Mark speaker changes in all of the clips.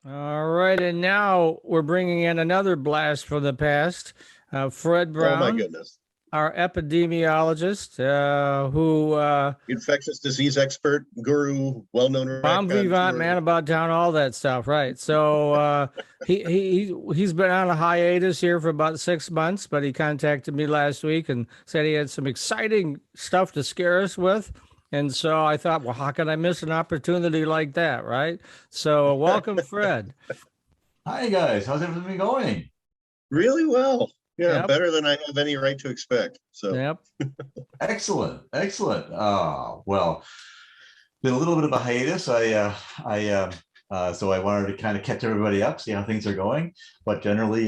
Speaker 1: All right, and now we're bringing in another blast from the past, Fred
Speaker 2: Oh my
Speaker 1: Brown,
Speaker 2: goodness.
Speaker 1: our epidemiologist, who
Speaker 2: Infectious disease expert, guru, well-known
Speaker 1: bomb vivant,
Speaker 2: raconteur.
Speaker 1: man about town, all that stuff, right? So he's been on a hiatus here for about 6 months, but he contacted me last week and said he had some exciting stuff to scare us with. And so I thought, well, how can I miss an opportunity like that, right? So welcome, Fred.
Speaker 3: Hi guys, how's everything going?
Speaker 2: Really well. Yeah,
Speaker 1: Yep,
Speaker 2: better than I have any right to expect. So
Speaker 1: yep.
Speaker 3: Excellent, excellent. Well, been a little bit of a hiatus. So I wanted to kind of catch everybody up, see how things are going. But generally,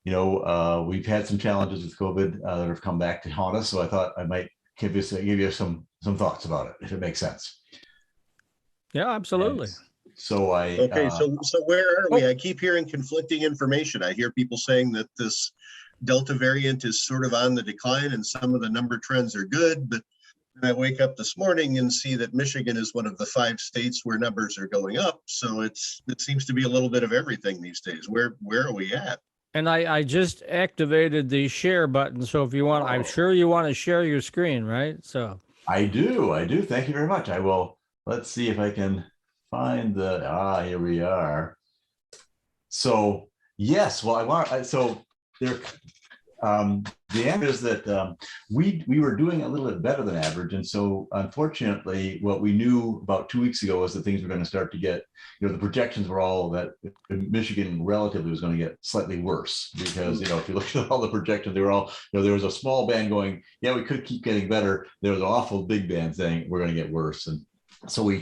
Speaker 3: we've had some challenges with COVID that have come back to haunt us. So I thought I might give you some thoughts about it, if it makes sense.
Speaker 1: Yeah,
Speaker 3: And
Speaker 1: absolutely.
Speaker 3: so I
Speaker 2: okay, so where are we?
Speaker 1: Oh,
Speaker 2: I keep hearing conflicting information. I hear people saying that this Delta variant is sort of on the decline and some of the number trends are good, but then I wake up this morning and see that Michigan is one of the 5 states where numbers are going up. So it seems to be a little bit of everything these days. Where are we at?
Speaker 1: and I just activated the share button. So if you want, I'm
Speaker 3: oh,
Speaker 1: sure you want to share your screen, right? So,
Speaker 3: I do. Thank you very much. I will. Let's see if I can find here we are. So yes, well, so there. The answer is that we were doing a little bit better than average, and so unfortunately, what we knew about 2 weeks ago was that things were going to start to get, the projections were all that Michigan relatively was going to get slightly worse because if you look at all the projections, they were all, there was a small band going, yeah, we could keep getting better. There was an awful big band saying we're going to get worse, and so we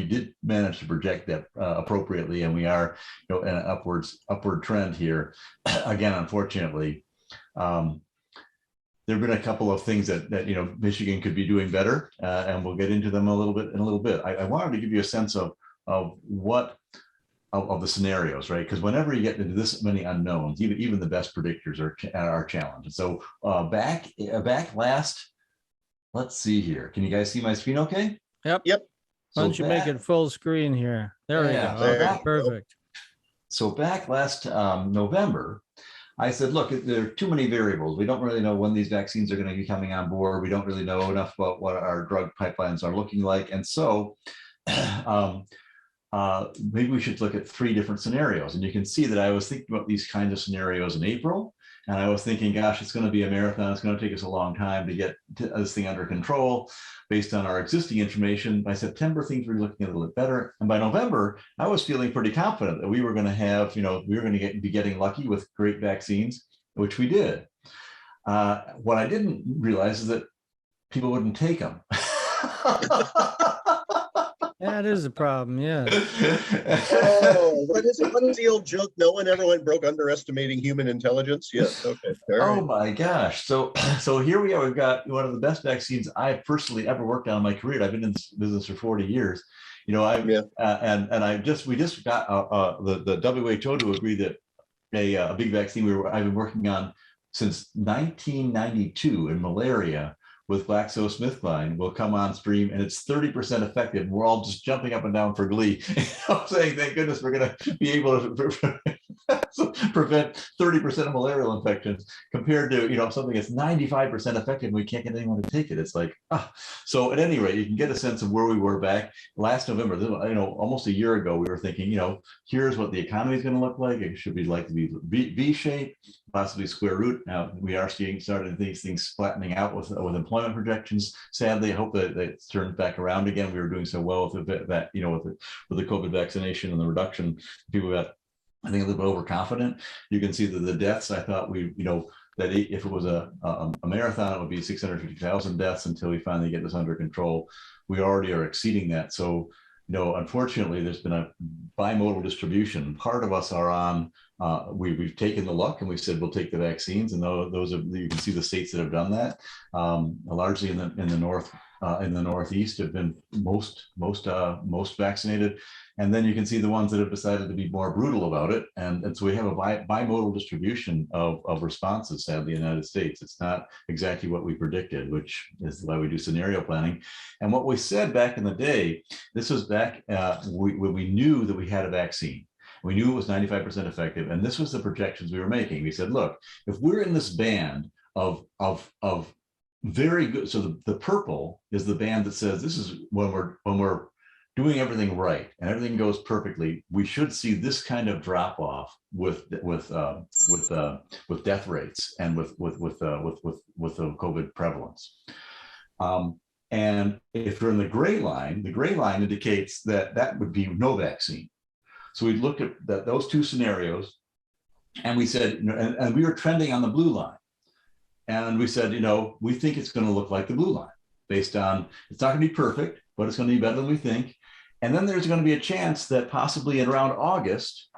Speaker 3: did manage to project that appropriately, and we are in an upward trend here. Again, unfortunately, um, there have been a couple of things that Michigan could be doing better, and we'll get into them a little bit. I wanted to give you a sense of what of the scenarios, right? Because whenever you get into this many unknowns, even the best predictors are challenged. So back last, let's see here. Can you guys see my screen? Okay.
Speaker 1: yep.
Speaker 2: Yep,
Speaker 1: Why
Speaker 3: So
Speaker 1: don't you make it
Speaker 3: back,
Speaker 1: full screen here? There we go.
Speaker 3: yeah. So
Speaker 2: there
Speaker 1: Okay,
Speaker 2: you
Speaker 3: back
Speaker 2: go.
Speaker 1: perfect.
Speaker 3: So back last November, I said, look, there are too many variables. We don't really know when these vaccines are going to be coming on board. We don't really know enough about what our drug pipelines are looking like. And so um, maybe we should look at 3 different scenarios. And you can see that I was thinking about these kinds of scenarios in April. And I was thinking, gosh, it's going to be a marathon. It's going to take us a long time to get this thing under control based on our existing information. By September, things were looking a little bit better. And by November, I was feeling pretty confident that we were going to have, we were going to be getting lucky with great vaccines, which we did. What I didn't realize is that people wouldn't take them.
Speaker 1: That is a problem. Yes.
Speaker 2: Oh, what is it? What is the old joke? No one ever went broke underestimating human intelligence. Yes. Okay. All
Speaker 3: Oh
Speaker 2: right.
Speaker 3: my gosh. So here we are. We've got one of the best vaccines I've personally ever worked on in my career. I've been in this business for 40 years.
Speaker 2: Yeah.
Speaker 3: We just got the WHO to agree that a big vaccine I've been working on since 1992 in malaria with GlaxoSmithKline will come on stream, and it's 30% effective. And we're all just jumping up and down for glee, saying, "Thank goodness we're going to be able to prevent 30% of malarial infections compared to something that's 95% effective. And we can't get anyone to take it." It's like So at any rate, you can get a sense of where we were back last November. Almost a year ago, we were thinking, here's what the economy is going to look like. It should be like to be V-shaped, possibly square root. Now we are starting these things flattening out with employment projections. Sadly, I hope that it's turned back around again. We were doing so well with that, with the COVID vaccination and the reduction. People got, I think, a little bit overconfident. You can see that the deaths, I thought that if it was a marathon, it would be 650,000 deaths until we finally get this under control. We already are exceeding that. So, unfortunately, there's been a bimodal distribution. Part of us are on, we've taken the luck and we said we'll take the vaccines, and those are, you can see the states that have done that. Largely in the north, in the Northeast have been most vaccinated. And then you can see the ones that have decided to be more brutal about it. And so we have a bimodal distribution of responses, sadly, in the United States. It's not exactly what we predicted, which is why we do scenario planning. And what we said back in the day, this was back when we knew that we had a vaccine. We knew it was 95% effective. And this was the projections we were making. We said, look, if we're in this band of very good, so the purple is the band that says this is when we're doing everything right and everything goes perfectly, we should see this kind of drop off with death rates and with the COVID prevalence. And if you're in the gray line indicates that would be no vaccine. So we looked at those two scenarios, and we said, and we were trending on the blue line, and we said, we think it's going to look like the blue line, based on it's not going to be perfect, but it's going to be better than we think. And then there's going to be a chance that possibly in around August,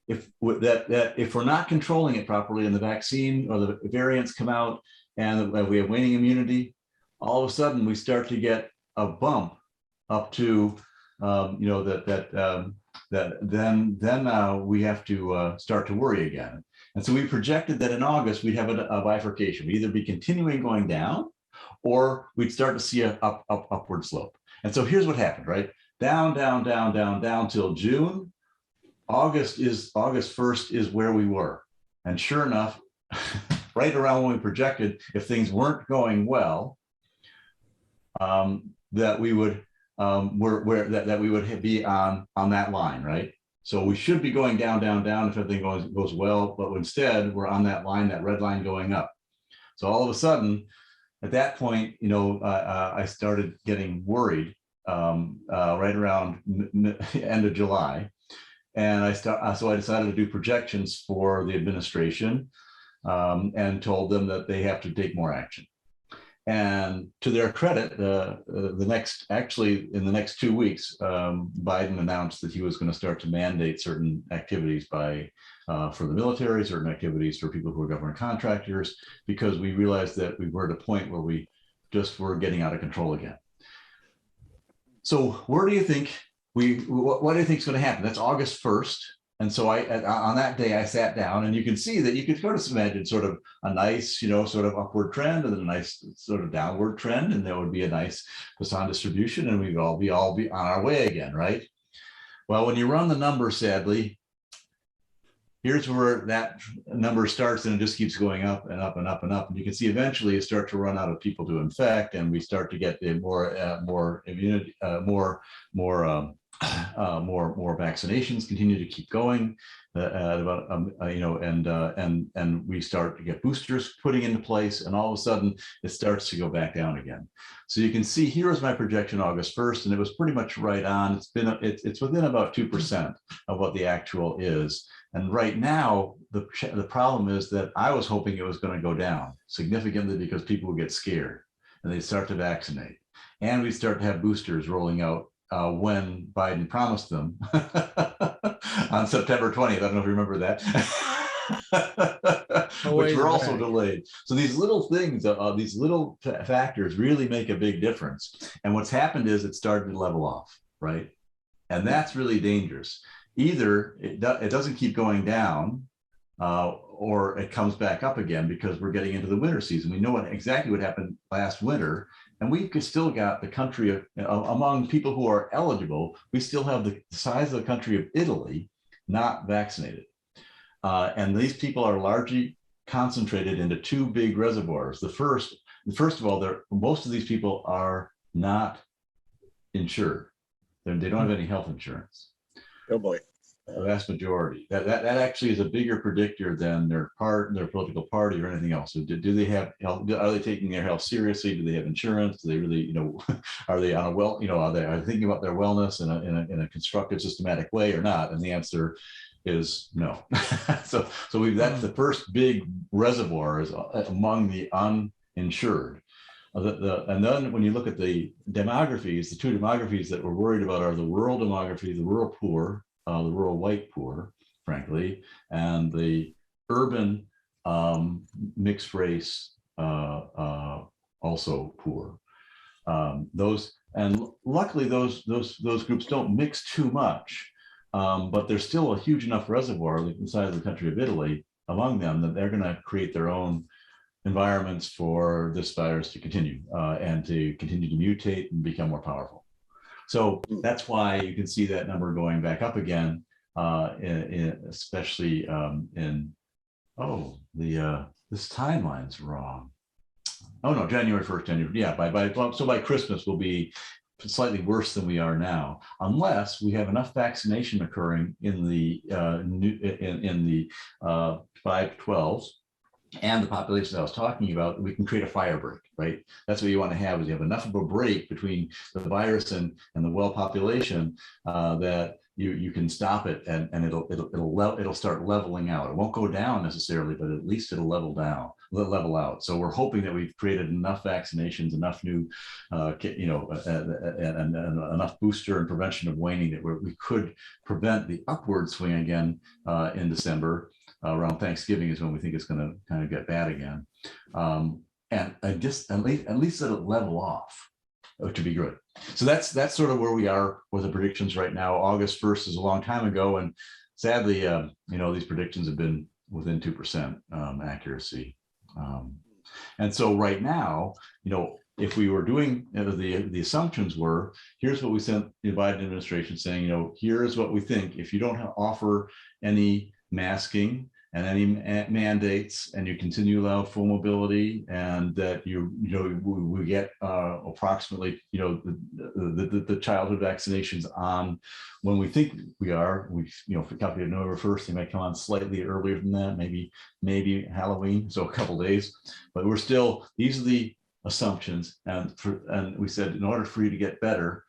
Speaker 3: if we're not controlling it properly and the vaccine or the variants come out and we have waning immunity, all of a sudden we start to get a bump up to, then we have to start to worry again. And so we projected that in August, we'd have a bifurcation. We'd either be continuing going down or we'd start to see an upward slope. And so here's what happened, right? Down, down, down, down, down till June. August 1st is where we were. And sure enough, right around when we projected, if things weren't going well, that we would that we would be on that line, right? So we should be going down, down, down if everything goes well, but instead we're on that line, that red line going up. So all of a sudden, at that point, I started getting worried right around end of July, and so I decided to do projections for the administration and told them that they have to take more action. And to their credit, in the next 2 weeks, Biden announced that he was going to start to mandate certain activities for the military, certain activities for people who are government contractors, because we realized that we were at a point where we just were getting out of control again. So where do you think what do you think is going to happen? That's August 1st. And so on that day, I sat down, and you can see that you could sort of imagine sort of a nice, sort of upward trend and then a nice sort of downward trend. And there would be a nice Poisson distribution, and we'd all be on our way again, right? Well, when you run the number, sadly, here's where that number starts, and it just keeps going up and up and up and up. And you can see eventually you start to run out of people to infect, and we start to get more immunity, more vaccinations continue to keep going, and we start to get boosters putting into place, and all of a sudden it starts to go back down again. So you can see here is my projection August 1st, and it was pretty much right on. It's within about 2% of what the actual is. And right now, the problem is that I was hoping it was going to go down significantly because people would get scared and they'd start to vaccinate, and we'd start to have boosters rolling out when Biden promised them on September 20th. I don't know if you remember that, which were also delayed. So these little things, these little factors really make a big difference. And what's happened is it started to level off, right? And that's really dangerous. Either it doesn't keep going down, or it comes back up again, because we're getting into the winter season. We know exactly what happened last winter. And we've still got the country among people who are eligible, we still have the size of the country of Italy not vaccinated. And these people are largely concentrated into two big reservoirs. First of all, most of these people are not insured. They don't have any health insurance.
Speaker 2: Oh boy.
Speaker 3: The vast majority. That actually is a bigger predictor than their political party or anything else. So do they have health? Are they taking their health seriously? Do they have insurance? Do they really, are they on a are they thinking about their wellness in a constructive, systematic way or not? And the answer is no. so that's the first big reservoir is among the uninsured. And then when you look at the demographies, the two demographies that we're worried about are the rural demography, the rural poor, the rural white poor, frankly, and the urban mixed race, also poor. Luckily those groups don't mix too much, but there's still a huge enough reservoir the size of the country of Italy among them that they're going to create their own environments for this virus to continue and to continue to mutate and become more powerful. So that's why you can see that number going back up again. especially this timeline's wrong. Oh no, January 1st, January. Yeah, by Christmas we'll be slightly worse than we are now, unless we have enough vaccination occurring in the 5-12s and the population I was talking about, we can create a fire break, right? That's what you want to have, is you have enough of a break between the virus and the well population that you can stop it, and it'll start leveling out. It won't go down necessarily, but at least it'll level out. So we're hoping that we've created enough vaccinations, enough new, and enough booster and prevention of waning that we could prevent the upward swing again in December. Around Thanksgiving is when we think it's going to kind of get bad again, and just at least it'll level off, to be good. So that's sort of where we are with the predictions right now. August 1st is a long time ago, and sadly, these predictions have been within 2% accuracy. And so right now, if we were doing the assumptions were, here's what we sent the Biden administration saying, here is what we think. If you don't offer any masking and any mandates, and you continue to allow full mobility, and that we get approximately the childhood vaccinations on when we think we are. For calculated November 1st, they might come on slightly earlier than that, maybe Halloween, so a couple days, but we're still, these are the assumptions, and we said in order for you to get better,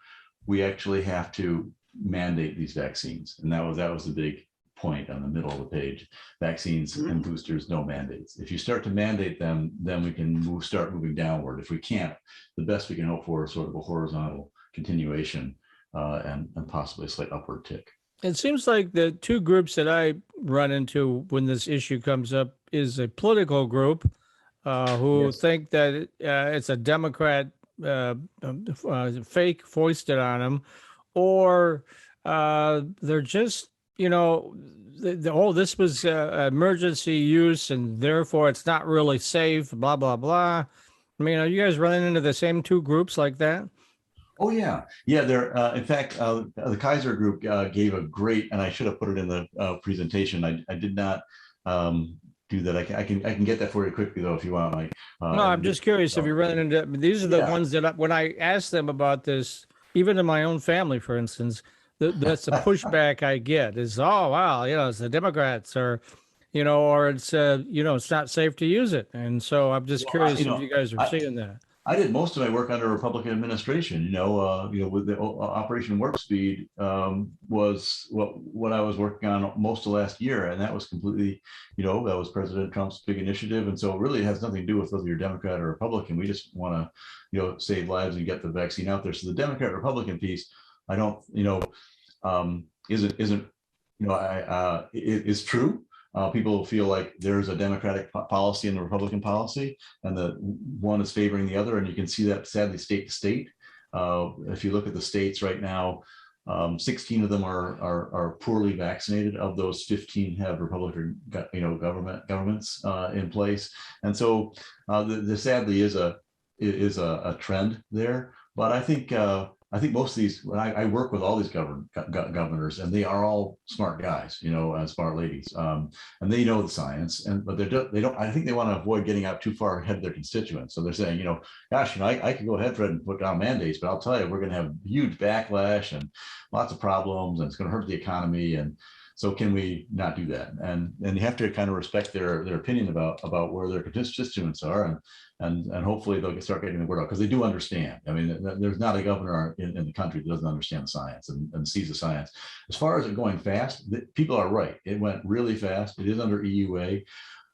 Speaker 3: we actually have to mandate these vaccines, and that was the big point on the middle of the page. Vaccines and boosters, no mandates. If you start to mandate them, then we can start moving downward. If we can't, the best we can hope for is sort of a horizontal continuation and possibly a slight upward tick.
Speaker 1: It seems like the two groups that I run into when this issue comes up is a political group who think that it's a Democrat fake foisted on them, or they're just, this was emergency use and therefore it's not really safe, blah, blah, blah. I mean, are you guys running into the same two groups like that?
Speaker 3: Oh, yeah. Yeah, they're, in fact, the Kaiser Group gave a great, and I should have put it in the presentation. I did not do that. I can get that for you quickly, though, if you want, Mike.
Speaker 1: No, I'm just curious if you're running into, these are the ones that when I asked them about this, even in my own family, for instance, that's the pushback I get is, oh, wow, it's the Democrats, or, or it's, it's not safe to use it. And so I'm just curious if you guys are seeing that.
Speaker 3: I did most of my work under a Republican administration, with the Operation Warp Speed was what I was working on most of last year. And that was completely, that was President Trump's big initiative. And so it really has nothing to do with whether you're Democrat or Republican. We just want to, save lives and get the vaccine out there. So the Democrat Republican piece, I don't, is true. People feel like there's a Democratic policy and a Republican policy, and the one is favoring the other. And you can see that sadly state to state. If you look at the states right now, 16 of them are poorly vaccinated. Of those, 15 have Republican, governments in place. And so there sadly is a trend there. But I think most of these, when I work with all these governors, and they are all smart guys, and smart ladies, and they know the science, but they don't. I think they want to avoid getting out too far ahead of their constituents. So they're saying, gosh, I could go ahead, Fred, and put down mandates, but I'll tell you, we're going to have huge backlash and lots of problems, and it's going to hurt the economy. And so, can we not do that? And you have to kind of respect their opinion about where their constituents are, and hopefully they'll start getting the word out, because they do understand. I mean, there's not a governor in the country that doesn't understand the science and sees the science. As far as it going fast, people are right. It went really fast. It is under EUA,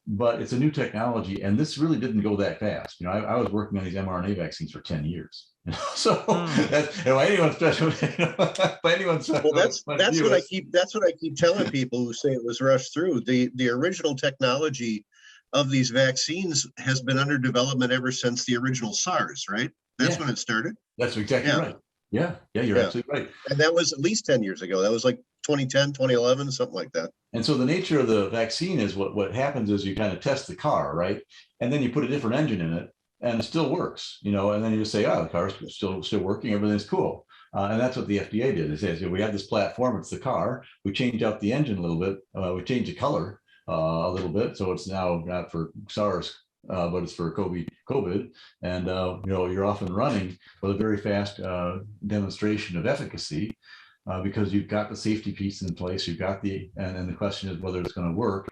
Speaker 3: but it's a new technology, and this really didn't go that fast. I was working on these mRNA vaccines for 10 years. So that's anyone's special.
Speaker 2: Well, that's what I keep telling people who say it was rushed through. The original technology of these vaccines has been under development ever since the original SARS, right? That's when it started.
Speaker 3: That's exactly right. Yeah, you're absolutely right.
Speaker 2: And that was at least 10 years ago. That was like 2010, 2011, something like that. And
Speaker 3: so the nature of the vaccine is what happens is you kind of test the car, right? And then you put a different engine in it, and it still works, and then you just say, the car's still working, everything's cool. And that's what the FDA did. It says, we have this platform, it's the car. We change out the engine a little bit. We change the color a little bit. So it's now not for SARS, but it's for COVID. And, you're off and running with a very fast demonstration of efficacy because you've got the safety piece in place. You've got and the question is whether it's going to work.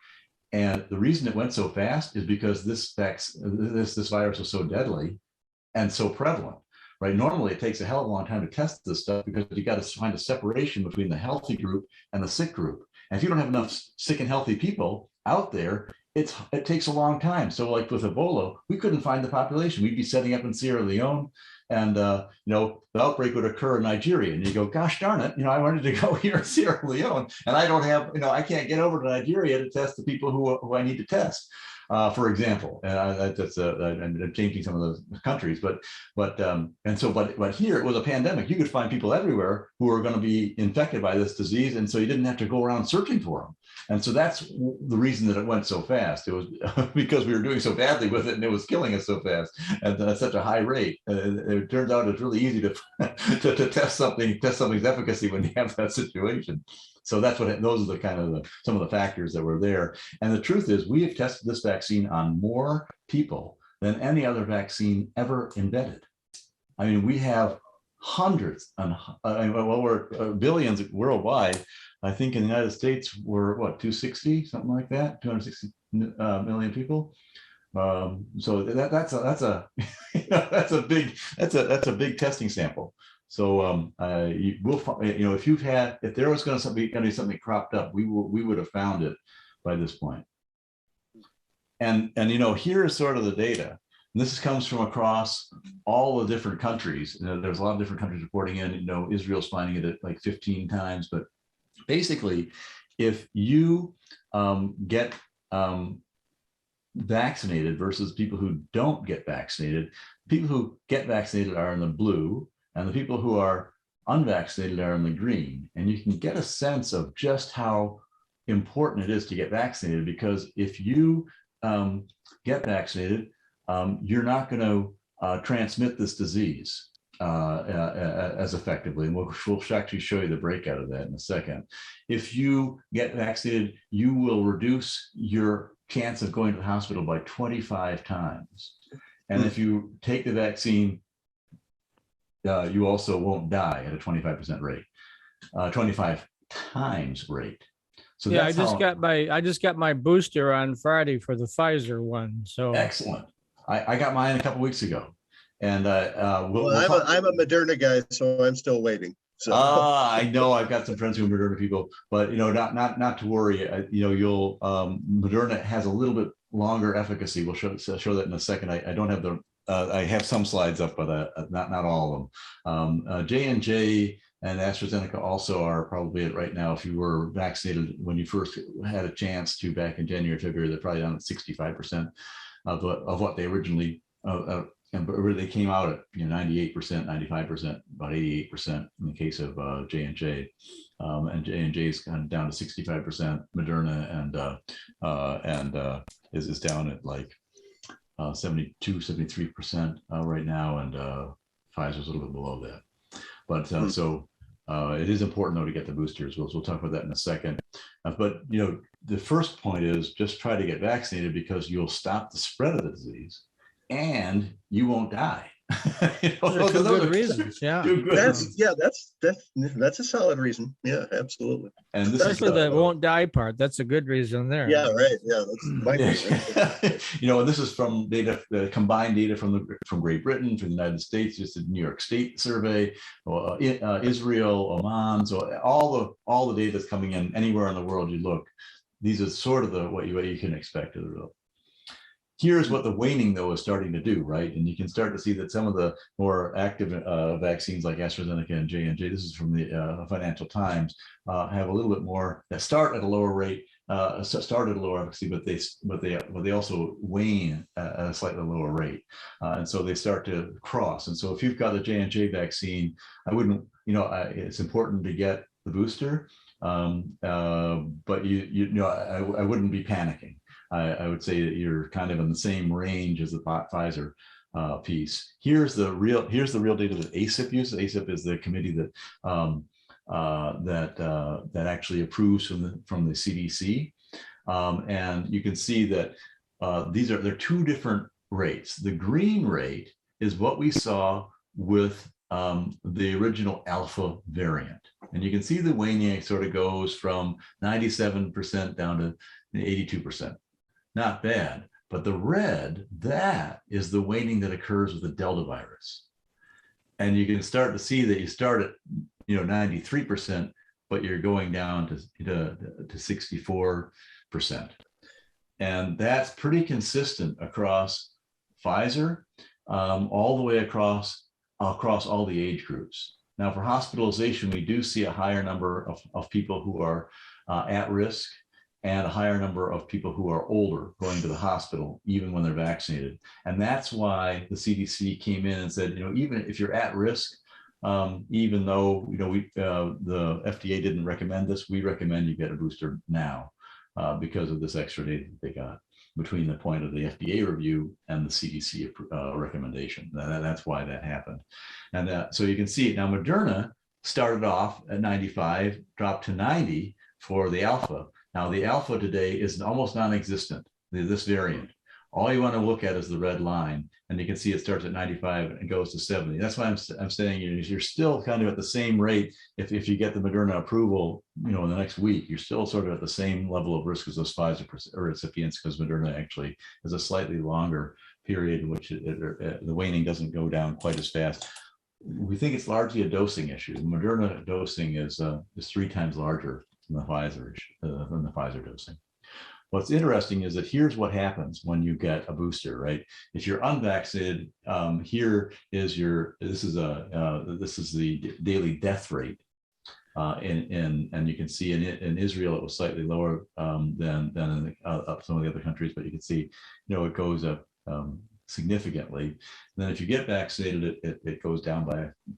Speaker 3: And the reason it went so fast is because this virus was so deadly and so prevalent, right? Normally it takes a hell of a long time to test this stuff because you got to find a separation between the healthy group and the sick group. And if you don't have enough sick and healthy people out there, it takes a long time. So like with Ebola, we couldn't find the population. We'd be setting up in Sierra Leone, and the outbreak would occur in Nigeria, and you go, gosh darn it, I wanted to go here in Sierra Leone, and I don't have, I can't get over to Nigeria to test the people who I need to test, for example. I'm changing some of those countries, but here it was a pandemic. You could find people everywhere who are going to be infected by this disease, and so you didn't have to go around searching for them. And so that's the reason that it went so fast. It was because we were doing so badly with it, and it was killing us so fast and at such a high rate. It turns out it's really easy to test something's efficacy when you have that situation. So that's those are some of the factors that were there. And the truth is, we have tested this vaccine on more people than any other vaccine ever invented. I mean, we have hundreds and we're billions worldwide. I think in the United States we're 260, something like that, 260 million people. So that's a big testing sample. So if there was going to be something cropped up, we would have found it by this point. And here is sort of the data. And this comes from across all the different countries. There's a lot of different countries reporting in. Israel's finding it at like 15 times. But basically, if you get vaccinated versus people who don't get vaccinated, people who get vaccinated are in the blue, and the people who are unvaccinated are in the green. And you can get a sense of just how important it is to get vaccinated, because if you get vaccinated, you're not going to transmit this disease as effectively. And we'll actually show you the breakout of that in a second. If you get vaccinated, you will reduce your chance of going to the hospital by 25 times. And if you take the vaccine, you also won't die at a 25% rate, 25 times rate. So
Speaker 1: yeah, I just got my booster on Friday for the Pfizer one. So
Speaker 3: excellent. I got mine a couple weeks ago, and
Speaker 2: I'm a Moderna guy, so I'm still waiting. So
Speaker 3: I know I've got some friends who are Moderna people, but not to worry. Moderna has a little bit longer efficacy. We'll show that in a second. I don't have I have some slides up, but not all of them. J&J and AstraZeneca also are probably at right now. If you were vaccinated when you first had a chance to back in January, February, they're probably down at 65% of what they originally and they came out at 98%, 95%, about 88% in the case of J&J, and J&J's kind of down to 65%. Moderna and is down at like 72, 73% right now, and Pfizer's a little bit below that. But so it is important though to get the boosters. We'll talk about that in a second. But the first point is just try to get vaccinated, because you'll stop the spread of the disease and you won't die.
Speaker 1: Those are good reasons. Yeah,
Speaker 2: that's a solid reason. Yeah, absolutely.
Speaker 3: And this
Speaker 1: especially the won't die part. That's a good reason there.
Speaker 2: Yeah, right. Yeah, that's my favorite.
Speaker 3: And this is from data, the combined data from Great Britain, from the United States, just the New York State survey, Israel, Oman. So all the data that's coming in anywhere in the world you look. These are sort of what you can expect of the result. Here's what the waning, though, is starting to do, right? And you can start to see that some of the more active vaccines like AstraZeneca and J&J, this is from the Financial Times, have a little bit more, that start at a lower rate, start at a lower efficacy, but they also wane at a slightly lower rate. And so they start to cross. And so if you've got a J&J vaccine, I wouldn't, it's important to get the booster, but I wouldn't be panicking. I would say that you're kind of in the same range as the Pfizer piece. Here's the real data that ACIP uses. ACIP is the committee that that actually approves from the CDC, and you can see that they're two different rates. The green rate is what we saw with the original Alpha variant, and you can see the waning sort of goes from 97% down to 82%. Not bad. But the red, that is the waning that occurs with the Delta virus. And you can start to see that you start at 93%, but you're going down to 64%. And that's pretty consistent across Pfizer, all the way across all the age groups. Now, for hospitalization, we do see a higher number of people who are at risk, and a higher number of people who are older going to the hospital, even when they're vaccinated. And that's why the CDC came in and said, even if you're at risk, even though, the FDA didn't recommend this, we recommend you get a booster now because of this extra data that they got between the point of the FDA review and the CDC recommendation. That's why that happened. And so you can see now Moderna started off at 95, dropped to 90 for the Alpha. Now, the Alpha today is almost non-existent, this variant. All you want to look at is the red line, and you can see it starts at 95 and goes to 70. That's why I'm saying you're still kind of at the same rate. If you get the Moderna approval, in the next week, you're still sort of at the same level of risk as those Pfizer recipients, because Moderna actually has a slightly longer period in which the waning doesn't go down quite as fast. We think it's largely a dosing issue. Moderna dosing is 3 times larger than the Pfizer dosing. What's interesting is that here's what happens when you get a booster, right? If you're unvaccinated, here is this is the daily death rate, and you can see in Israel it was slightly lower than in some of the other countries, but you can see it goes up significantly. And then if you get vaccinated, it goes down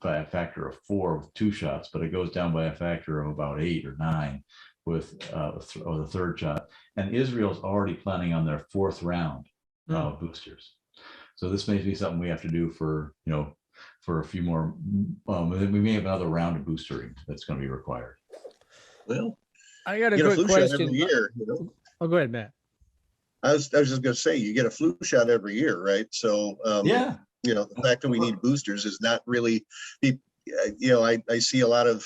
Speaker 3: by a factor of 4 with 2 shots, but it goes down by a factor of about 8 or 9 with the 3rd shot. And Israel's already planning on their 4th round of boosters. So this may be something we have to do for a few more. We may have another round of boostering that's going to be required.
Speaker 2: Well,
Speaker 1: I got a good question.
Speaker 2: Every year,
Speaker 1: Oh, go ahead, Matt.
Speaker 2: I was just going to say, you get a flu shot every year, right? So,
Speaker 3: Yeah.
Speaker 2: The fact that we need boosters is not really, I see a lot of,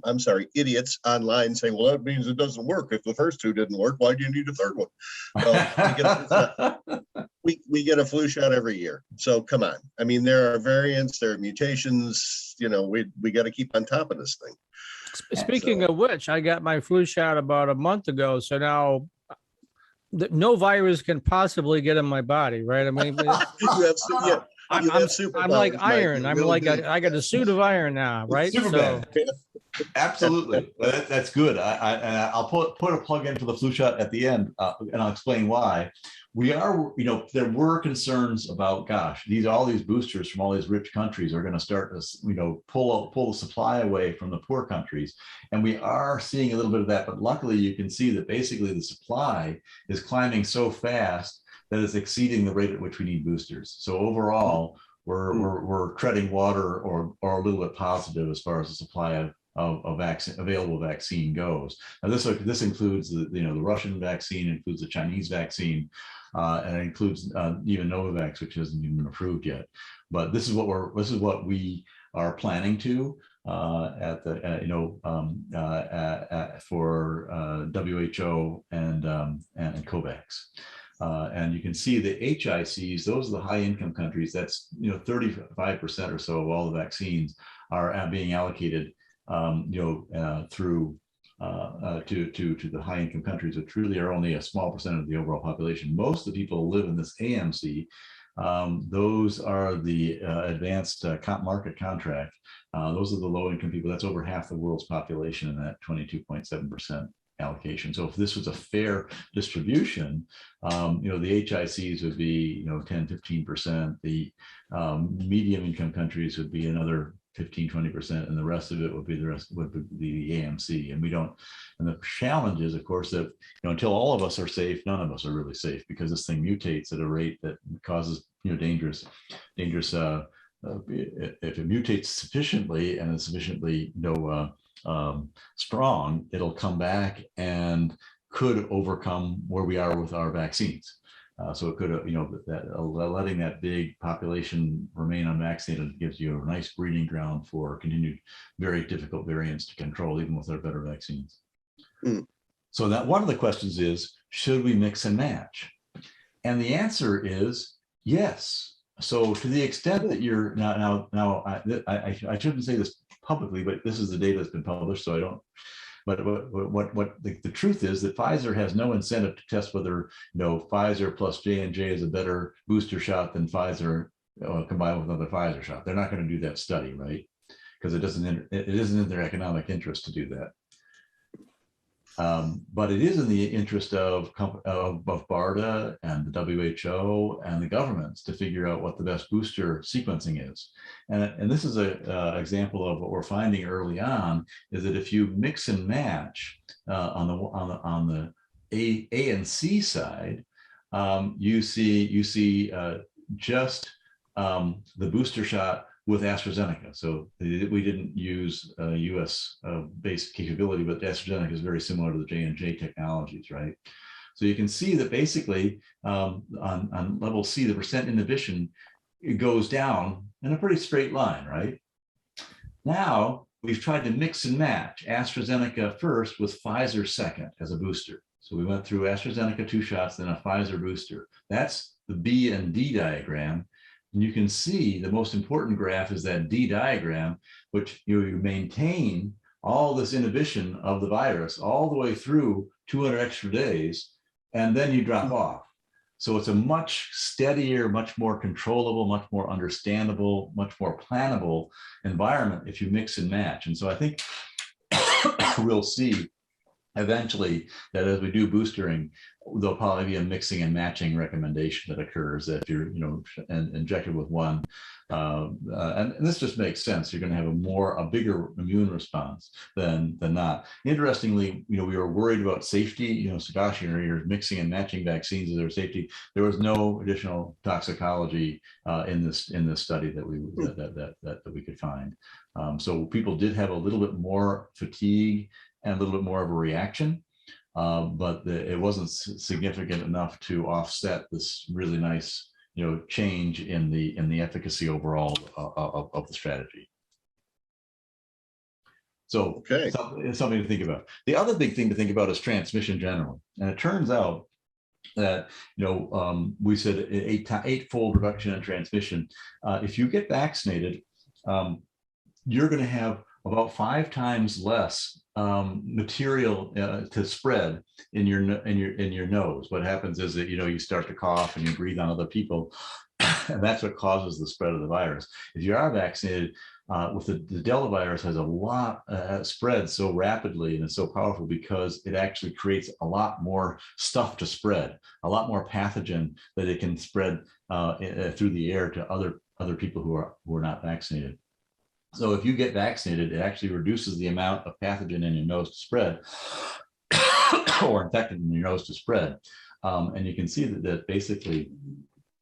Speaker 2: I'm sorry, idiots online saying, well, that means it doesn't work. If the first 2 didn't work, why do you need a 3rd one? Well, we get a flu shot every year. So come on. I mean, there are variants, there are mutations, we got to keep on top of this thing.
Speaker 1: Speaking of which, I got my flu shot about a month ago. So now no virus can possibly get in my body, right? I mean, I'm like iron. I'm like I got a suit of iron now, right?
Speaker 3: Superman. So. Absolutely, that's good. I'll put a plug in for the flu shot at the end, and I'll explain why. We are, there were concerns about, gosh, all these boosters from all these rich countries are going to start to, pull the supply away from the poor countries, and we are seeing a little bit of that. But luckily, you can see that basically the supply is climbing so fast that it's exceeding the rate at which we need boosters. So overall, we're treading water or a little bit positive as far as the supply of available vaccine goes. Now this includes the Russian vaccine, includes the Chinese vaccine, and it includes even Novavax, which hasn't even been approved yet. But this is what we are planning to at the for WHO and COVAX. And you can see the HICs; those are the high income countries. That's 35% or so of all the vaccines are being allocated through to the high income countries, which really are only a small percent of the overall population. Most of the people who live in this AMC, those are the advanced market contract. Those are the low income people. That's over half the world's population in that 22.7% allocation. So if this was a fair distribution, the HICs would be 10-15%. The medium income countries would be another 15-20%, and the rest of it would be the AMC. And And the challenge is, of course, that until all of us are safe, none of us are really safe, because this thing mutates at a rate that causes dangerous. If it mutates sufficiently and is sufficiently strong, it'll come back and could overcome where we are with our vaccines. So it could, letting that big population remain unvaccinated gives you a nice breeding ground for continued very difficult variants to control, even with our better vaccines. Mm. So that one of the questions is, should we mix and match? And the answer is yes. So to the extent that you're I shouldn't say this publicly, but this is the data that's been published, so I don't. But what the truth is that Pfizer has no incentive to test whether Pfizer plus J&J is a better booster shot than Pfizer combined with another Pfizer shot. They're not going to do that study, right? Because it isn't in their economic interest to do that. But it is in the interest of BARDA and the WHO and the governments to figure out what the best booster sequencing is. And this is an example of what we're finding early on, is that if you mix and match on the A and C side, you see just the booster shot with AstraZeneca. So we didn't use US based capability, but AstraZeneca is very similar to the J&J technologies, right? So you can see that basically on level C, the percent inhibition, it goes down in a pretty straight line, right? Now we've tried to mix and match AstraZeneca first with Pfizer second as a booster. So we went through AstraZeneca 2 shots, then a Pfizer booster. That's the B and D diagram. And you can see the most important graph is that D diagram, which you maintain all this inhibition of the virus all the way through 200 extra days, and then you drop off. So it's a much steadier, much more controllable, much more understandable, much more plannable environment if you mix and match. And so I think we'll see eventually that as we do boostering, there'll probably be a mixing and matching recommendation that occurs that if you're injected with one, and this just makes sense. You're going to have a bigger immune response than not. Interestingly, we were worried about safety. So gosh, you're mixing and matching vaccines, is there safety? There was no additional toxicology in this study that we could find. So people did have a little bit more fatigue and a little bit more of a reaction, but it wasn't significant enough to offset this really nice, change in the efficacy overall of the strategy. So okay. It's something to think about. The other big thing to think about is transmission generally, and it turns out that we said an eightfold reduction in transmission. If you get vaccinated, you're going to have about 5 times less material to spread in your nose. What happens is that you start to cough and you breathe on other people, and that's what causes the spread of the virus. If you are vaccinated, with the Delta virus has a lot spread so rapidly and it's so powerful because it actually creates a lot more stuff to spread, a lot more pathogen that it can spread through the air to other people who are not vaccinated. So if you get vaccinated, it actually reduces the amount of pathogen in your nose to spread or infected in your nose to spread. And you can see that basically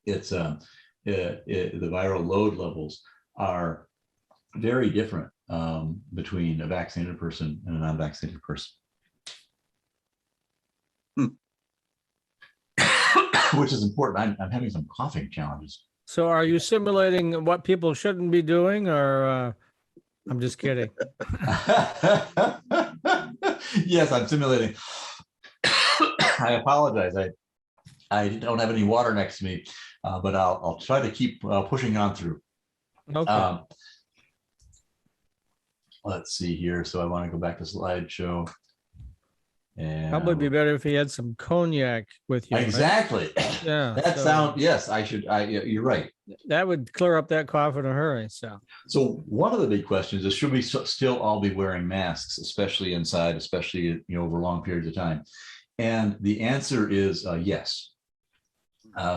Speaker 3: it's the viral load levels are very different between a vaccinated person and a non-vaccinated person. Which is important. I'm having some coughing challenges.
Speaker 1: So are you simulating what people shouldn't be doing, or I'm just kidding?
Speaker 3: Yes, I'm simulating. I apologize. I don't have any water next to me, but I'll try to keep pushing on through.
Speaker 1: Okay.
Speaker 3: Let's see here. So I want to go back to slideshow. And
Speaker 1: probably be better if he had some cognac with you.
Speaker 3: Exactly.
Speaker 1: Right? Yeah.
Speaker 3: Yes, I should. You're right.
Speaker 1: That would clear up that cough in a hurry. So
Speaker 3: one of the big questions is, should we still all be wearing masks, especially inside, especially over long periods of time? And the answer is yes.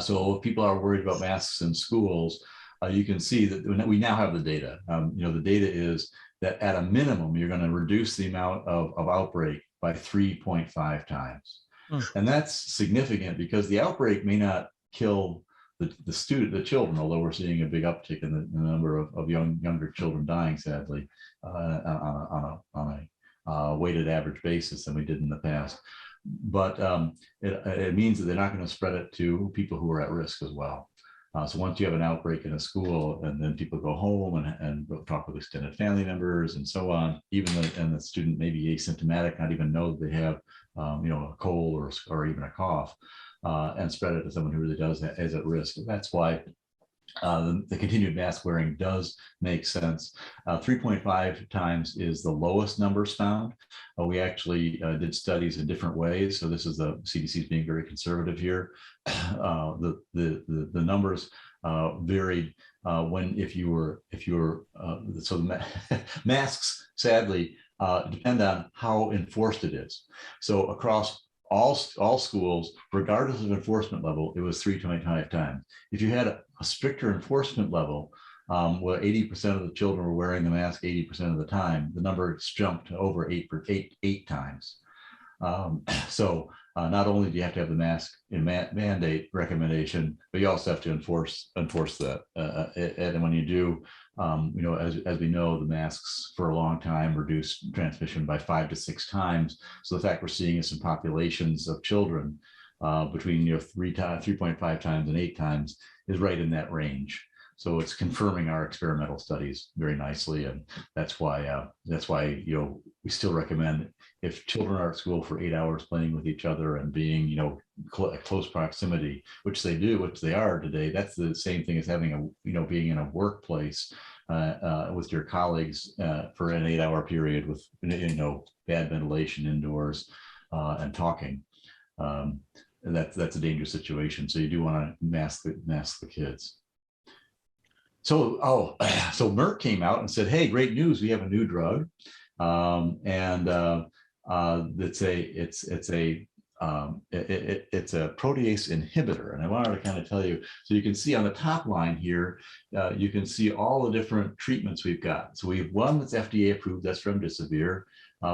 Speaker 3: So if people are worried about masks in schools, you can see that we now have the data. The data is that at a minimum, you're going to reduce the amount of outbreak by 3.5 times.
Speaker 1: Hmm.
Speaker 3: And that's significant because the outbreak may not kill the children, although we're seeing a big uptick in the number of younger children dying, sadly, on a weighted average basis than we did in the past. But it means that they're not going to spread it to people who are at risk as well. So once you have an outbreak in a school, and then people go home and talk with extended family members and so on, and the student may be asymptomatic, not even know that they have a cold or even a cough, and spread it to someone who really is at risk. And that's why the continued mask wearing does make sense. 3.5 times is the lowest numbers found. We actually did studies in different ways. So this is the CDC being very conservative here. The numbers varied when if you were so the masks sadly depend on how enforced it is. So across all schools, regardless of enforcement level, it was 3.5 times. If you had a stricter enforcement level, where 80% of the children were wearing the mask 80% of the time, the number jumped to over eight times. So not only do you have to have the mask in mandate recommendation, but you also have to enforce that. And when you do, as we know, the masks for a long time reduce transmission by 5 to 6 times. So the fact we're seeing is some populations of children between 3.5 times and 8 times is right in that range. So it's confirming our experimental studies very nicely, and that's why we still recommend, if children are at school for 8 hours playing with each other and being close proximity, which they are today. That's the same thing as having being in a workplace with your colleagues for an 8-hour period with bad ventilation indoors and talking. And that's a dangerous situation. So you do want to mask the kids. So Merck came out and said, "Hey, great news! We have a new drug, and it's a protease inhibitor." And I wanted to kind of tell you, so you can see on the top line here, you can see all the different treatments we've got. So we have one that's FDA approved, that's remdesivir.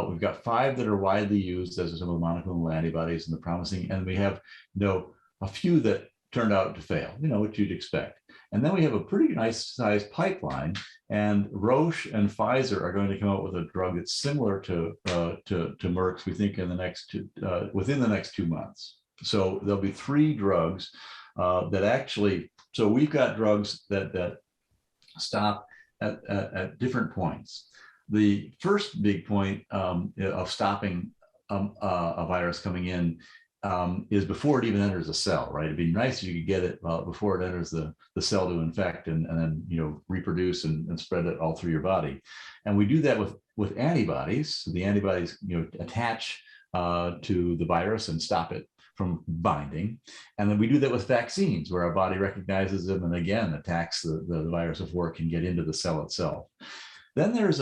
Speaker 3: We've got 5 that are widely used as some of the monoclonal antibodies and the promising, and we have a few that turned out to fail, what you'd expect. And then we have a pretty nice sized pipeline, and Roche and Pfizer are going to come out with a drug that's similar to Merck's, we think, within the next 2 months. So there'll be 3 drugs that actually, so we've got drugs that stop at different points. The first big point of stopping a virus coming in is before it even enters a cell, right? It'd be nice if you could get it before it enters the cell to infect and then reproduce and spread it all through your body. And we do that with antibodies. So the antibodies attach to the virus and stop it from binding. And then we do that with vaccines, where our body recognizes them and again attacks the virus before it can get into the cell itself. Then there's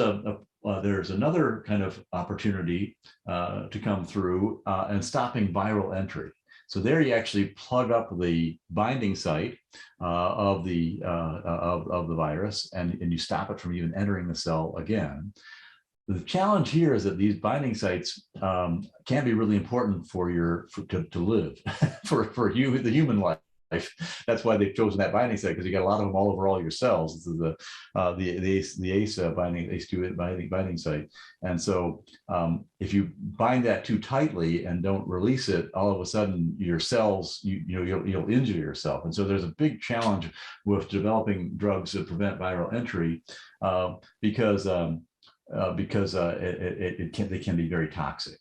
Speaker 3: there's another kind of opportunity to come through and stopping viral entry. So there you actually plug up the binding site of the virus, and you stop it from even entering the cell again. The challenge here is that these binding sites can be really important to live for you, the human life. That's why they've chosen that binding site, because you got a lot of them all over all your cells. This is the ACE2 binding site. And so if you bind that too tightly and don't release it, all of a sudden your cells, you'll injure yourself. And so there's a big challenge with developing drugs that prevent viral entry because they can be very toxic.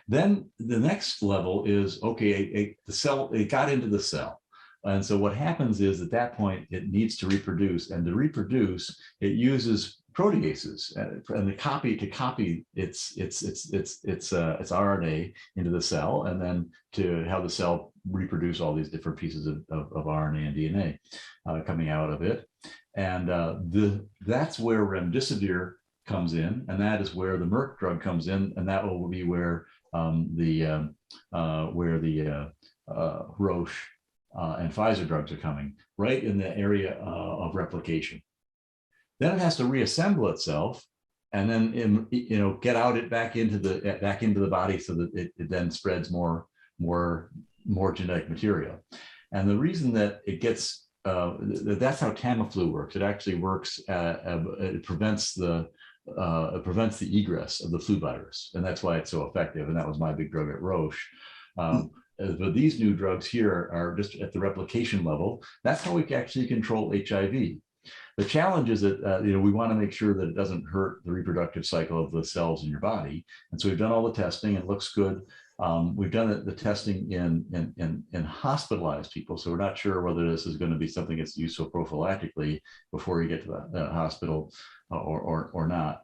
Speaker 3: Then the next level is, okay, the cell, it got into the cell. And so what happens is at that point, it needs to reproduce, and to reproduce, it uses proteases and to copy its RNA into the cell, and then to have the cell reproduce all these different pieces of RNA and DNA coming out of it. And that's where remdesivir comes in, and that is where the Merck drug comes in, and that will be where the Roche and Pfizer drugs are coming, right in the area of replication. Then it has to reassemble itself, and then get out it back into the body so that it then spreads more genetic material. And the reason that it gets that's how Tamiflu works. It actually works. It prevents the egress of the flu virus, and that's why it's so effective. And that was my big drug at Roche. But these new drugs here are just at the replication level. That's how we actually control HIV. The challenge is that we want to make sure that it doesn't hurt the reproductive cycle of the cells in your body. And so we've done all the testing. It looks good. We've done the testing in hospitalized people, so we're not sure whether this is going to be something that's used so prophylactically before you get to the hospital or not.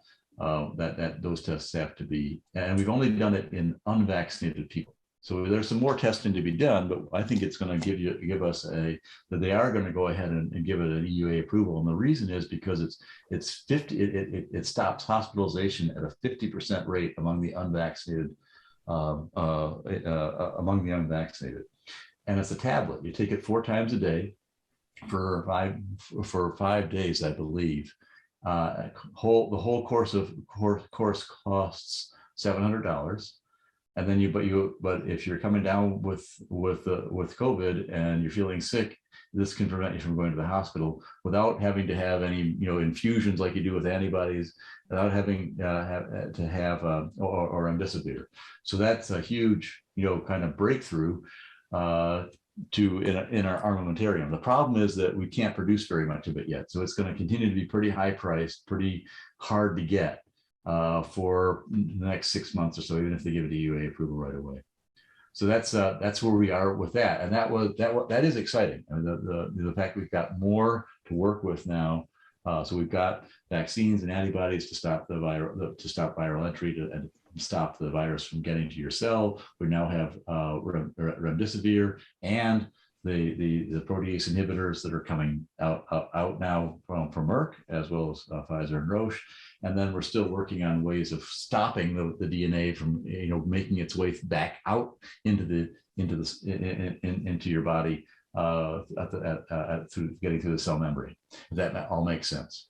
Speaker 3: Those tests have to be, and we've only done it in unvaccinated people. So there's some more testing to be done, but I think it's going to give us that they are going to go ahead and give it an EUA approval. And the reason is because it stops hospitalization at a 50% rate among the unvaccinated. Among the unvaccinated, and it's a tablet. You take it 4 times a day for 5 days, I believe. The whole course costs $700, and then but if you're coming down with COVID and you're feeling sick, this can prevent you from going to the hospital without having to have any infusions like you do with antibodies, without having to have or remdesivir. So that's a huge kind of breakthrough in our armamentarium. The problem is that we can't produce very much of it yet, so it's going to continue to be pretty high priced, pretty hard to get for the next 6 months or so, even if they give it a EUA approval right away. So that's where we are with that, and that is exciting. I mean, the fact we've got more to work with now. So we've got vaccines and antibodies to stop viral entry and stop the virus from getting to your cell. We now have remdesivir and the protease inhibitors that are coming out now from Merck, as well as Pfizer and Roche. And then we're still working on ways of stopping the DNA from making its way back out into your body through getting through the cell membrane. If that all makes sense.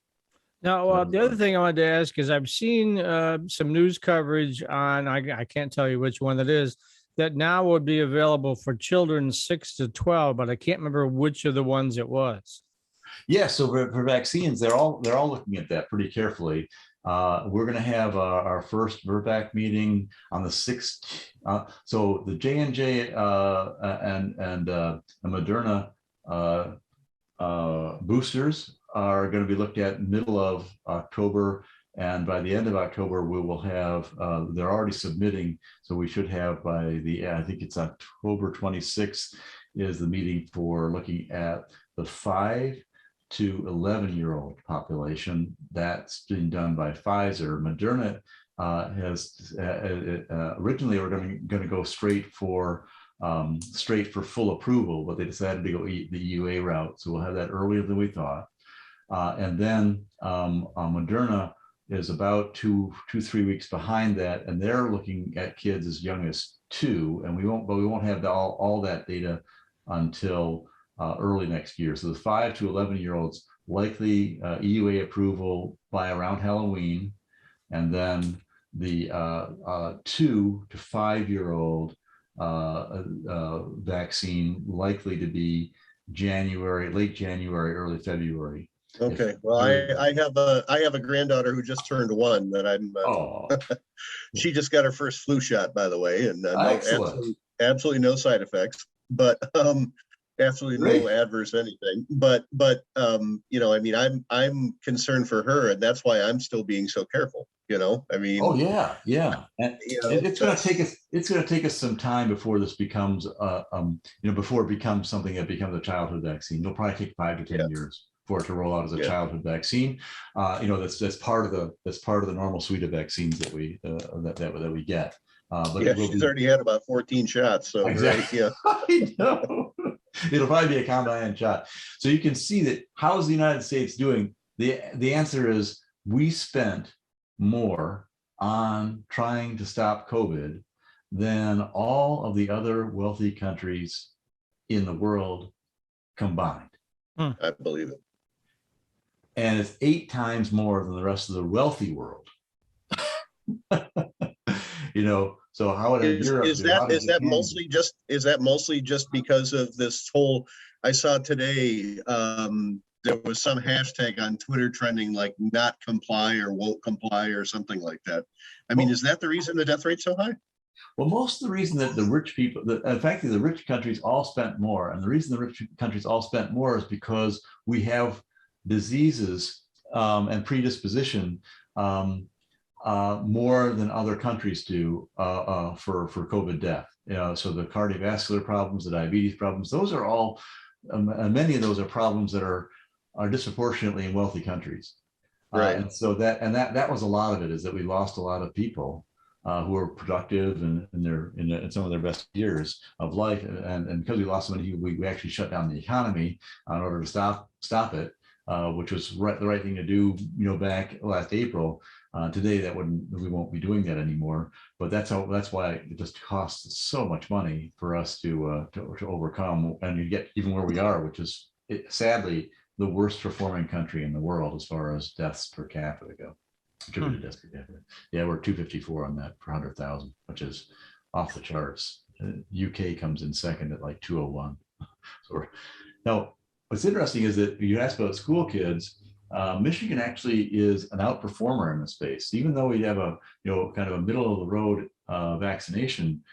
Speaker 1: Now, the other thing I wanted to ask is I've seen some news coverage on, I can't tell you which one that is, that now would be available for children 6 to 12, but I can't remember which of the ones it was.
Speaker 3: Yeah, so for vaccines, they're all looking at that pretty carefully. We're going to have our first VRBPAC meeting on the 6th. So the J&J and Moderna boosters are going to be looked at middle of October. And by the end of October, we will have, they're already submitting. So we should have by I think it's October 26th is the meeting for looking at the 5 to 11-year-old population. That's been done by Pfizer. Moderna has originally we're going to go straight for full approval, but they decided to go the EUA route. So we'll have that earlier than we thought. And then Moderna is about 2-3 weeks behind that, and they're looking at kids as young as 2, and we won't have all that data until early next year. So the 5 to 11-year-olds likely EUA approval by around Halloween, and then the 2 to 5-year-old vaccine likely to be late January, early February.
Speaker 2: Okay, well, I have a granddaughter who just turned 1 that I'm. She just got her first flu shot, by the way, and absolutely no side effects, but absolutely no adverse anything. But I mean, I'm concerned for her, and that's why I'm still being so careful. I mean. Oh
Speaker 3: yeah, and it's going to take us some time before this becomes before it becomes something that becomes a childhood vaccine. It'll probably take 5 to 10 years for it to roll out as a childhood vaccine. That's part of the normal suite of vaccines that we get. But
Speaker 2: she's already had about 14 shots. So
Speaker 3: exactly.
Speaker 2: Right,
Speaker 3: I know. It'll probably be a combined shot. So you can see that how is the United States doing? The answer is we spent more on trying to stop COVID than all of the other wealthy countries in the world combined.
Speaker 2: I believe it.
Speaker 3: And it's 8 times more than the rest of the wealthy world You know, so how did Europe
Speaker 2: Is
Speaker 3: do? How
Speaker 2: that
Speaker 3: did
Speaker 2: is that
Speaker 3: Japan do?
Speaker 2: mostly just because of this whole? I saw today there was some hashtag on Twitter trending like "not comply" or "won't comply" or something like that. I mean,
Speaker 3: Well,
Speaker 2: is that the reason the death rate's so high?
Speaker 3: well, most of the reason that the rich people, in fact, the rich countries all spent more, and the reason the rich countries all spent more is because we have diseases and predisposition um, more than other countries do for COVID death. You know, so the cardiovascular problems, the diabetes problems, those are all, many of those are problems that are disproportionately in wealthy countries.
Speaker 2: Right.
Speaker 3: And so that was a lot of it, is that we lost a lot of people who were productive and in some of their best years of life, and because we lost so many people, we actually shut down the economy in order to stop it, which was the right thing to do, you know, back last April. Today we won't be doing that anymore. But that's why it just costs so much money for us to overcome, and you get even where we are, which is sadly the worst performing country in the world as far as deaths per capita go. Attributed deaths per capita. Yeah, we're 254 on that per 100,000, which is off the charts. UK comes in second at like 201. So now, what's interesting is that you asked about school kids. Michigan actually is an outperformer in the space, even though we have a kind of a middle of the road vaccination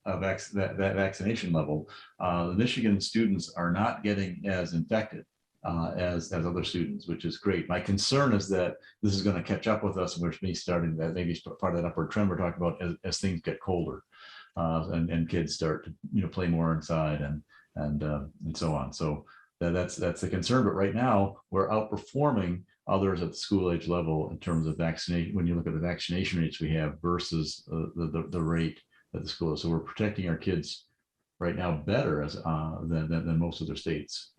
Speaker 3: vaccination level. The Michigan students are not getting as infected as other students, which is great. My concern is that this is going to catch up with us, and we're starting that, maybe part of that upward trend we're talking about as things get colder and kids start to play more inside and so on. So that's the concern. But right now we're outperforming others at the school age level in terms of vaccination. When you look at the vaccination rates we have versus the rate at the school, so we're protecting our kids right now better than most other states.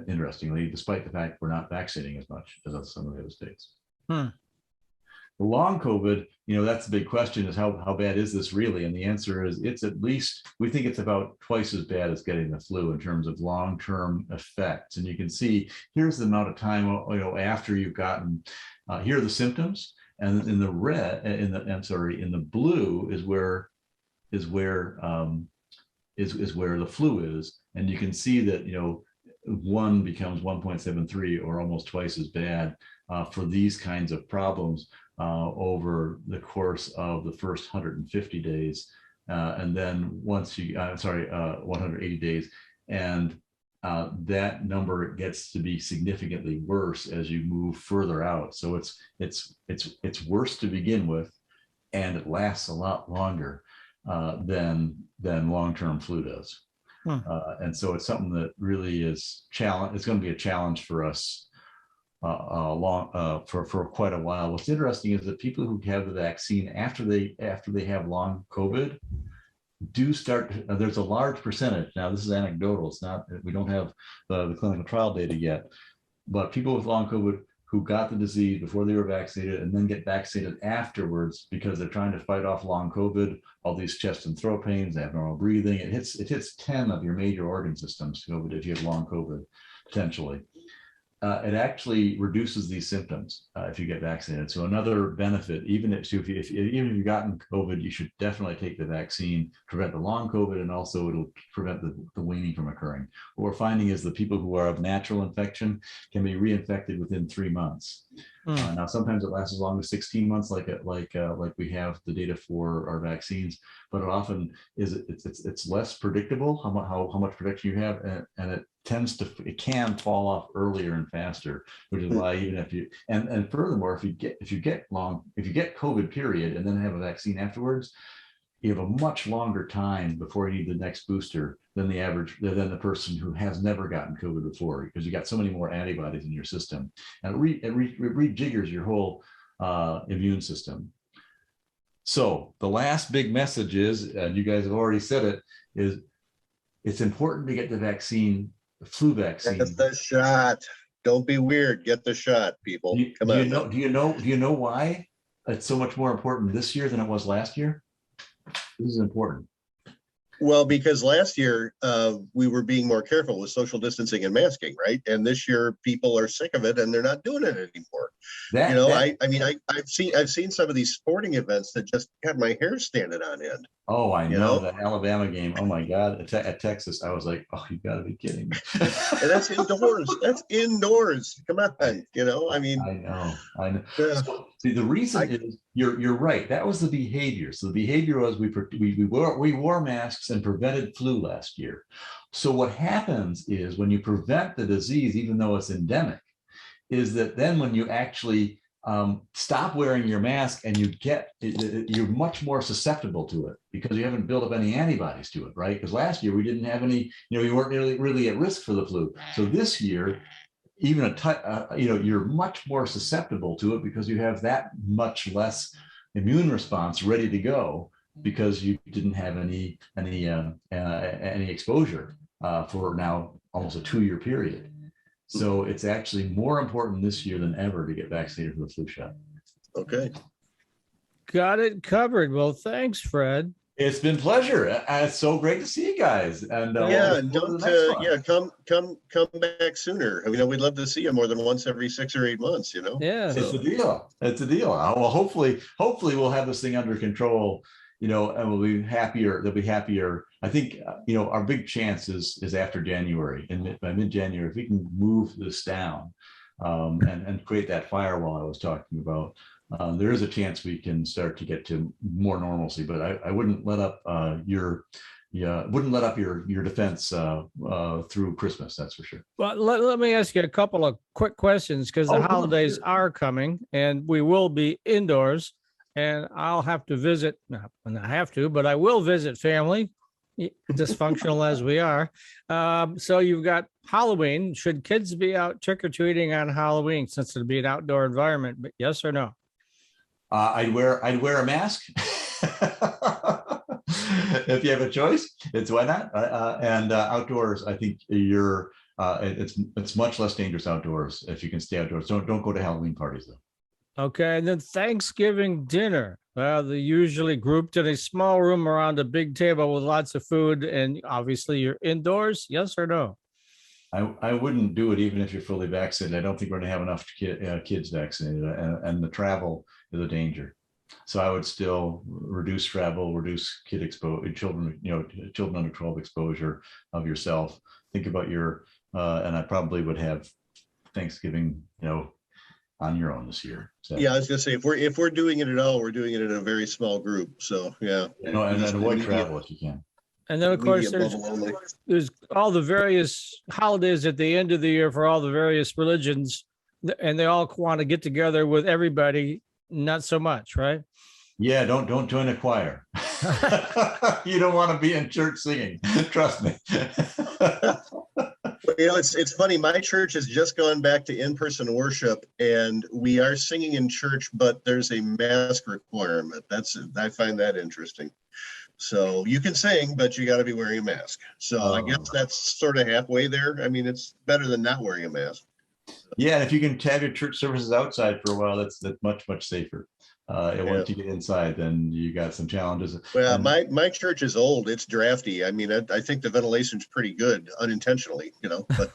Speaker 3: Interestingly, despite the fact we're not vaccinating as much as some of the other states. The long COVID, that's the big question, is how bad is this really? And the answer is it's at least, we think it's about twice as bad as getting the flu in terms of long-term effects. And you can see, here's the amount of time, after you've gotten, here are the symptoms. And in the red, in the blue is where the flu is. And you can see that, one becomes 1.73 or almost twice as bad for these kinds of problems over the course of the first 150 days. And then once 180 days. And that number gets to be significantly worse as you move further out. So it's worse to begin with, and it lasts a lot longer than long-term flu does. And so it's something that really is it's going to be a challenge for us for quite a while. What's interesting is that people who have the vaccine after they have long COVID do start. There's a large percentage. Now this is anecdotal. It's not. We don't have the clinical trial data yet, but people with long COVID who got the disease before they were vaccinated and then get vaccinated afterwards because they're trying to fight off long COVID, all these chest and throat pains, abnormal breathing. It hits 10 of your major organ systems if you have long COVID, potentially. It actually reduces these symptoms if you get vaccinated. So another benefit, even if you've gotten COVID, you should definitely take the vaccine, prevent the long COVID, and also it'll prevent the waning from occurring. What we're finding is the people who are of natural infection can be reinfected within 3 months. Now, sometimes it lasts as long as 16 months, like we have the data for our vaccines, but it often it's less predictable how much protection you have, and it can fall off earlier and faster, which is why even if you and furthermore, if you get COVID period and then have a vaccine afterwards, you have a much longer time before you need the next booster than the person who has never gotten COVID before, because you got so many more antibodies in your system, and it rejiggers your whole immune system. So the last big message is, and you guys have already said it, is it's important to get the vaccine, the flu vaccine.
Speaker 2: Get the shot. Don't be weird. Get the shot, people. Come on.
Speaker 3: Do you know why it's so much more important this year than it was last year? This is important.
Speaker 2: Well, because last year we were being more careful with social distancing and masking, right? And this year people are sick of it and they're not doing it anymore. You
Speaker 3: That
Speaker 2: know,
Speaker 3: that
Speaker 2: I've seen some of these sporting events that just got my hair standing on end.
Speaker 3: Oh, I
Speaker 2: You
Speaker 3: know
Speaker 2: know,
Speaker 3: the Alabama game. Oh my God, at Texas, I was like, oh, you got to be kidding me.
Speaker 2: and that's indoors. That's indoors. Come on, you know. I mean,
Speaker 3: I know, I know.
Speaker 2: uh,
Speaker 3: So the reason
Speaker 2: I
Speaker 3: is you're right. That was the behavior. So the behavior was we wore masks and prevented flu last year. So what happens is when you prevent the disease, even though it's endemic, is that then when you actually stop wearing your mask and you're much more susceptible to it because you haven't built up any antibodies to it, right? Because last year we didn't have any, you weren't really at risk for the flu. So this year, even you're much more susceptible to it because you have that much less immune response ready to go because you didn't have any exposure for now almost a 2-year period. So it's actually more important this year than ever to get vaccinated for the flu shot.
Speaker 2: okay.
Speaker 1: Got it covered. Well, thanks, Fred.
Speaker 3: It's been a pleasure. It's so great to see you guys. And
Speaker 2: Yeah,
Speaker 3: we'll
Speaker 2: and
Speaker 3: look forward
Speaker 2: don't
Speaker 3: to the next one.
Speaker 2: come back sooner. I mean, we'd love to see you more than once every 6 or 8 months. You know.
Speaker 1: Yeah.
Speaker 3: It's a deal. It's a deal. Well, hopefully we'll have this thing under control, and we'll be happier. They'll be happier. I think, our big chance is after January, and by mid-January, if we can move this down and create that firewall I was talking about, there is a chance we can start to get to more normalcy. But I wouldn't let up your defense through Christmas. That's for sure.
Speaker 1: Well, let me ask you a couple of quick questions because the holidays are coming and we will be indoors and I'll have to visit, not I have to, but I will visit family, dysfunctional as we are. So you've got Halloween. Should kids be out trick-or-treating on Halloween since it'll be an outdoor environment? But yes or no?
Speaker 3: I'd wear a mask. If you have a choice, it's why not? And outdoors, I think it's much less dangerous outdoors if you can stay outdoors. Don't go to Halloween parties though.
Speaker 1: Okay, and then Thanksgiving dinner. Well, they're usually grouped in a small room around a big table with lots of food, and obviously you're indoors. Yes or no?
Speaker 3: I wouldn't do it even if you're fully vaccinated. I don't think we're going to have enough kids vaccinated, and the travel is a danger. So I would still reduce travel, reduce children under 12 exposure of yourself. Think about and I probably would have Thanksgiving, on your own this year. So,
Speaker 2: Yeah, I was gonna say if we're doing it at all, we're doing it in a very small group. So yeah.
Speaker 3: and avoid travel if you can.
Speaker 1: And then, of course,
Speaker 2: Media bubble only.
Speaker 1: there's all the various holidays at the end of the year for all the various religions, and they all want to get together with everybody. Not so much, right?
Speaker 3: Yeah, don't join a choir. You don't want to be in church singing. Trust me.
Speaker 2: It's funny. My church has just gone back to in-person worship, and we are singing in church, but there's a mask requirement. I find that interesting. So you can sing, but you got to be wearing a mask. So I guess that's sort of halfway there. I mean, it's better than not wearing a mask.
Speaker 3: Yeah, and if you can have your church services outside for a while, that's much safer. Once you get inside, then you got some challenges.
Speaker 2: Well, my church is old. It's drafty. I mean, I think the ventilation's pretty good, unintentionally, But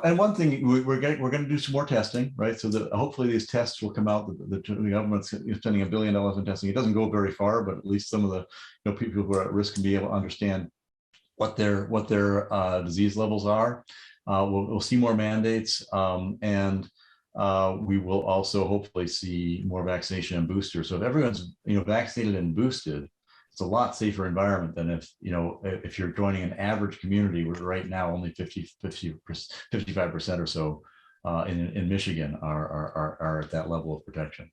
Speaker 3: and one thing we're going to do some more testing, right? So that hopefully these tests will come out. The government's spending $1 billion in testing. It doesn't go very far, but at least some of the people who are at risk can be able to understand what their disease levels are. We'll see more mandates, and we will also hopefully see more vaccination and boosters. So if everyone's vaccinated and boosted, it's a lot safer environment than if you're joining an average community where right now only 55% or so in Michigan are at that level of protection.